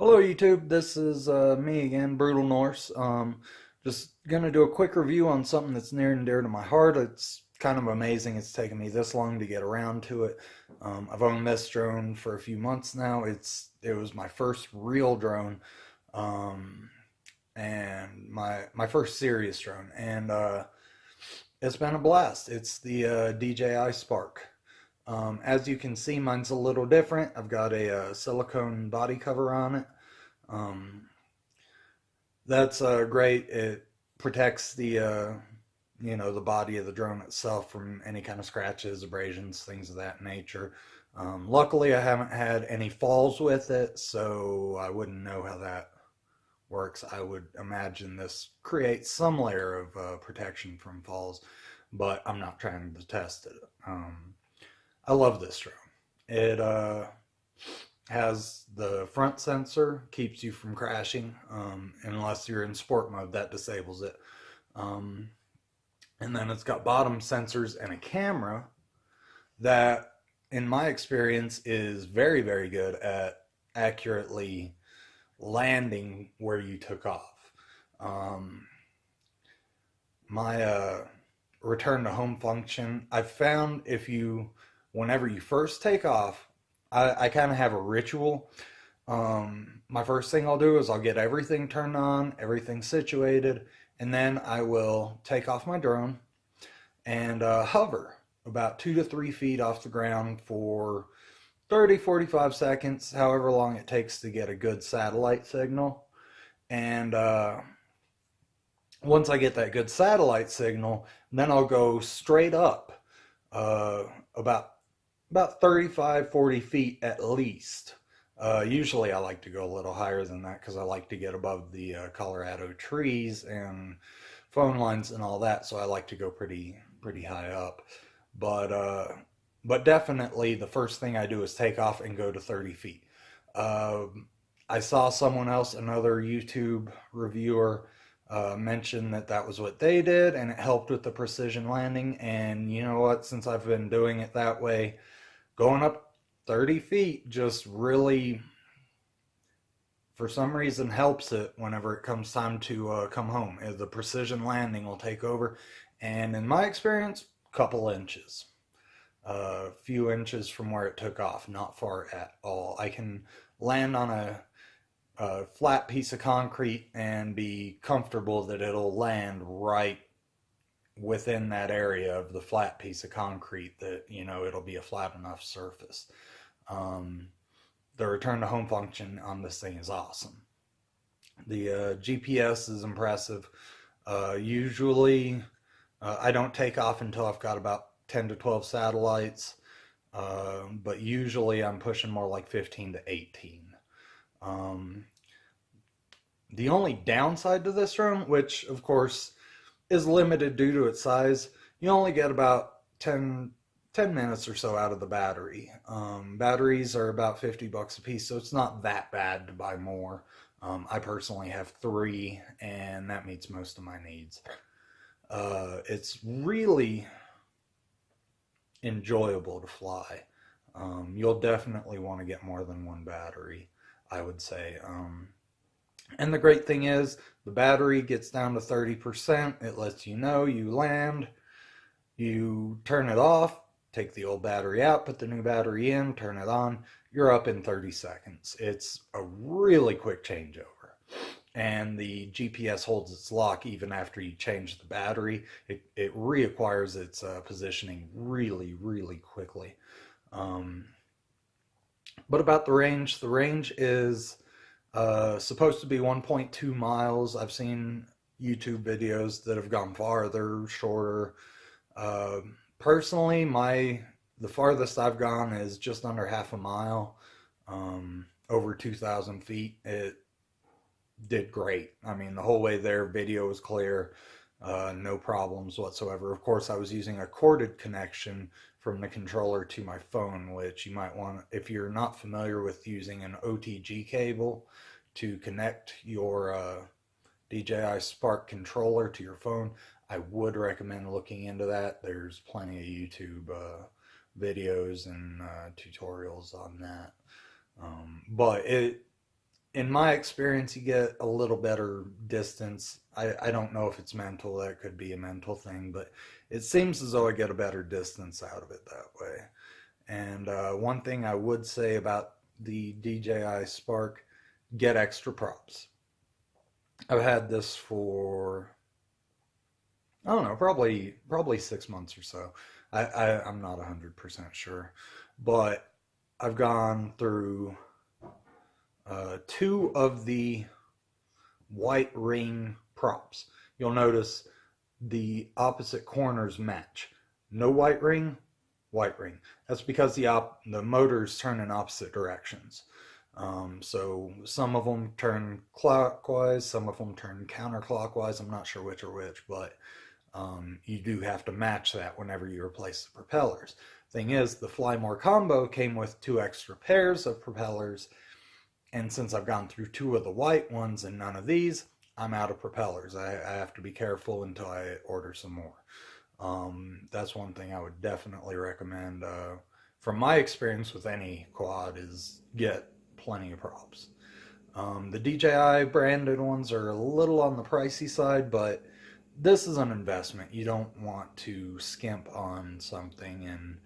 Hello YouTube, this is me again, Brutal Norse. Just gonna do a quick review on something that's near and dear to my heart. It's kind of amazing it's taken me this long to get around to it. I've owned this drone for a few months now. It was my first real drone, um, and my first serious drone, and it's been a blast. It's the DJI Spark. As you can see, mine's a little different. I've got a silicone body cover on it. Um, that's great. It protects the body of the drone itself from any kind of scratches, abrasions, things of that nature. Luckily, I haven't had any falls with it, so I wouldn't know how that works. I would imagine this creates some layer of protection from falls, but I'm not trying to test it. I love this drone. It has the front sensor, keeps you from crashing, unless you're in sport mode, that disables it. Um, and then it's got bottom sensors and a camera that, in my experience, is very, very good at accurately landing where you took off. Um, my return to home function, I've found whenever you first take off, I kind of have a ritual. My first thing I'll do is I'll get everything turned on, everything situated, and then I will take off my drone and hover about 2 to 3 feet off the ground for 30, 45 seconds, however long it takes to get a good satellite signal. And once I get that good satellite signal, then I'll go straight up uh, about 35, 40 feet at least. Usually I like to go a little higher than that because I like to get above the Colorado trees and phone lines and all that. So I like to go pretty high up. But uh, but definitely the first thing I do is take off and go to 30 feet. I saw someone else, another YouTube reviewer, mention that that was what they did and it helped with the precision landing. And you know what? Since I've been doing it that way, going up 30 feet just really, for some reason, helps it whenever it comes time to come home. The precision landing will take over. And in my experience, a couple inches. A few inches from where it took off, not far at all. I can land on a flat piece of concrete and be comfortable that it'll land right within that area of the flat piece of concrete, that it'll be a flat enough surface. Um, the return to home function on this thing is awesome. The GPS is impressive. Usually, I don't take off until I've got about 10 to 12 satellites, but usually I'm pushing more like 15 to 18. Um, the only downside to this drone, which of course is limited due to its size, you only get about 10 minutes or so out of the battery. Batteries are about $50 a piece, so it's not that bad to buy more. I personally have three, and that meets most of my needs. It's really enjoyable to fly. You'll definitely want to get more than one battery, I would say. And the great thing is, the battery gets down to 30%. It lets you know you land. You turn it off, take the old battery out, put the new battery in, turn it on. You're up in 30 seconds. It's a really quick changeover. And the GPS holds its lock even after you change the battery. It reacquires its positioning really, really quickly. Um, but about the range is supposed to be 1.2 miles. I've seen YouTube videos that have gone farther, shorter. Uh, Personally, the farthest I've gone is just under half a mile, over 2,000 feet. It did great. I mean, the whole way there, video was clear, no problems whatsoever. Of course, I was using a corded connection from the controller to my phone, which you might want, if you're not familiar with using an OTG cable to connect your DJI Spark controller to your phone, I would recommend looking into that. There's plenty of YouTube videos and tutorials on that. But in my experience, you get a little better distance. I don't know if it's mental, that could be a mental thing, but it seems as though I get a better distance out of it that way. And one thing I would say about the DJI Spark, get extra props. I've had this for, I don't know, probably 6 months or so. I'm not 100% sure, but I've gone through two of the white ring props. You'll notice the opposite corners match. No white ring, white ring. That's because the motors turn in opposite directions. So some of them turn clockwise, some of them turn counterclockwise. I'm not sure which are which, but you do have to match that whenever you replace the propellers. Thing is, the Fly More combo came with two extra pairs of propellers, and since I've gone through two of the white ones and none of these, I'm out of propellers. I have to be careful until I order some more. That's one thing I would definitely recommend. From my experience with any quad, is get plenty of props. The DJI branded ones are a little on the pricey side, but this is an investment. You don't want to skimp on something and,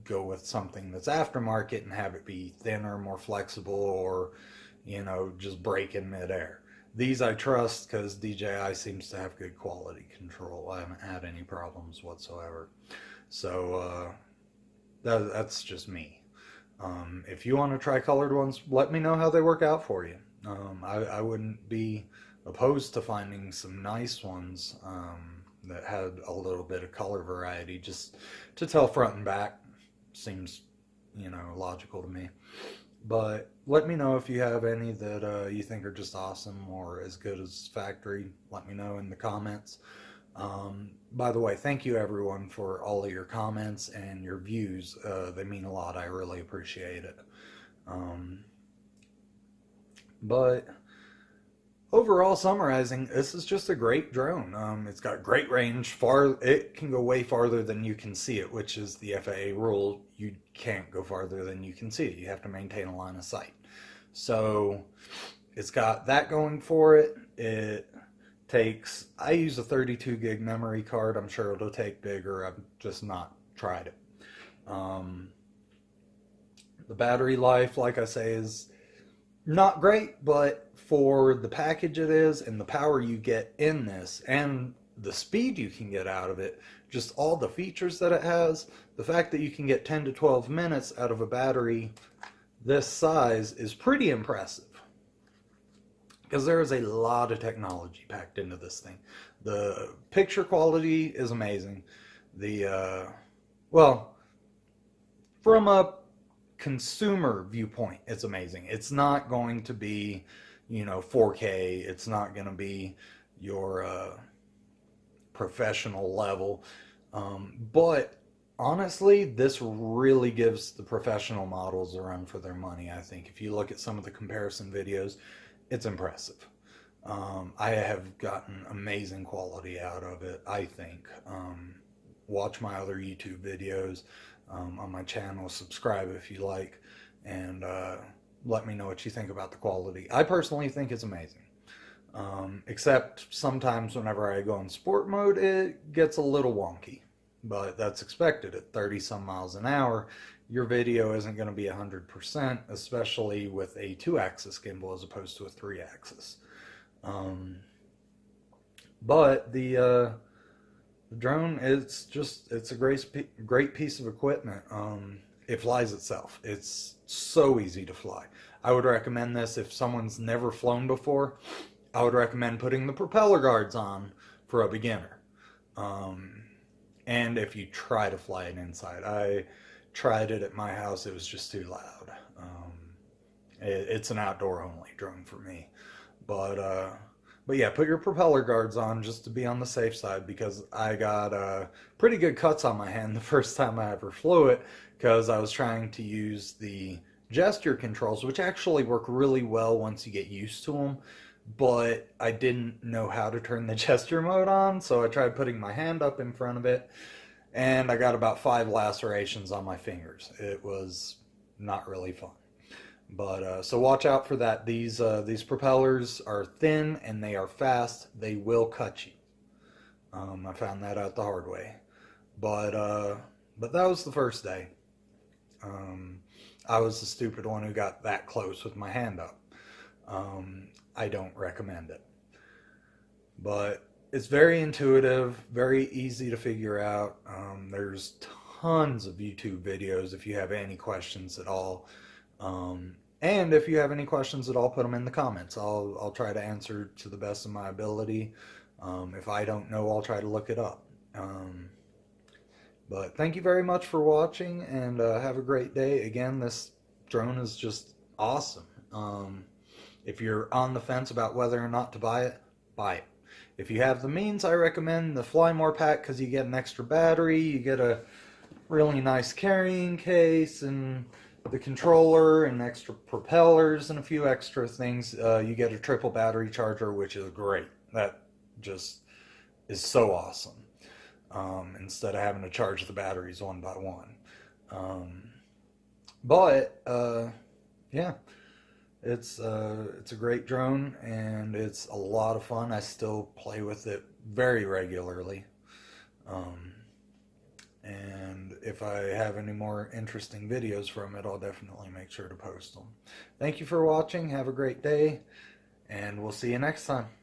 go with something that's aftermarket and have it be thinner, more flexible, or, just break in midair. These I trust because DJI seems to have good quality control. I haven't had any problems whatsoever. So that's just me. If you want to try colored ones, let me know how they work out for you. I wouldn't be opposed to finding some nice ones that had a little bit of color variety, just to tell front and back. Seems, logical to me. But let me know if you have any that you think are just awesome or as good as factory. Let me know in the comments. By the way, thank you everyone for all of your comments and your views. They mean a lot. I really appreciate it. But overall, summarizing, this is just a great drone. It's got great range. It can go way farther than you can see it, which is the FAA rule. You can't go farther than you can see it. You have to maintain a line of sight. So it's got that going for it. I use a 32 gig memory card. I'm sure it'll take bigger. I've just not tried it. The battery life, like I say, is not great, but for the package it is and the power you get in this and the speed you can get out of it, just all the features that it has, the fact that you can get 10 to 12 minutes out of a battery this size is pretty impressive. Because there is a lot of technology packed into this thing. The picture quality is amazing. From a consumer viewpoint, it's amazing. It's not going to be, 4K. It's not going to be your professional level. But honestly, this really gives the professional models a run for their money, I think. If you look at some of the comparison videos, it's impressive. I have gotten amazing quality out of it, I think. Watch my other YouTube videos on my channel, subscribe if you like, and let me know what you think about the quality. I personally think it's amazing. Except sometimes whenever I go in sport mode, it gets a little wonky. But that's expected. At 30 some miles an hour, your video isn't going to be 100%, especially with a 2-axis gimbal as opposed to a 3-axis. But the drone, it's a great piece of equipment. It flies itself. It's so easy to fly. I would recommend this if someone's never flown before. I would recommend putting the propeller guards on for a beginner. And if you try to fly it inside. I tried it at my house. It was just too loud. It's an outdoor only drone for me. But yeah, put your propeller guards on just to be on the safe side, because I got pretty good cuts on my hand the first time I ever flew it, because I was trying to use the gesture controls, which actually work really well once you get used to them, but I didn't know how to turn the gesture mode on, so I tried putting my hand up in front of it, and I got about 5 lacerations on my fingers. It was not really fun. But so watch out for that. These propellers are thin and they are fast. They will cut you. I found that out the hard way. But that was the first day. Um, I was the stupid one who got that close with my hand up. I don't recommend it. But it's very intuitive, very easy to figure out. There's tons of YouTube videos if you have any questions at all. And if you have any questions at all, put them in the comments. I'll try to answer to the best of my ability. If I don't know, I'll try to look it up. But thank you very much for watching, and have a great day. Again, this drone is just awesome. If you're on the fence about whether or not to buy it, buy it. If you have the means, I recommend the Fly More pack because you get an extra battery, you get a really nice carrying case, and the controller, and extra propellers, and a few extra things. You get a triple battery charger, which is great. That just is so awesome. Instead of having to charge the batteries one by one. Yeah, it's a great drone, and it's a lot of fun. I still play with it very regularly. And if I have any more interesting videos from it, I'll definitely make sure to post them. Thank you for watching. Have a great day, and we'll see you next time.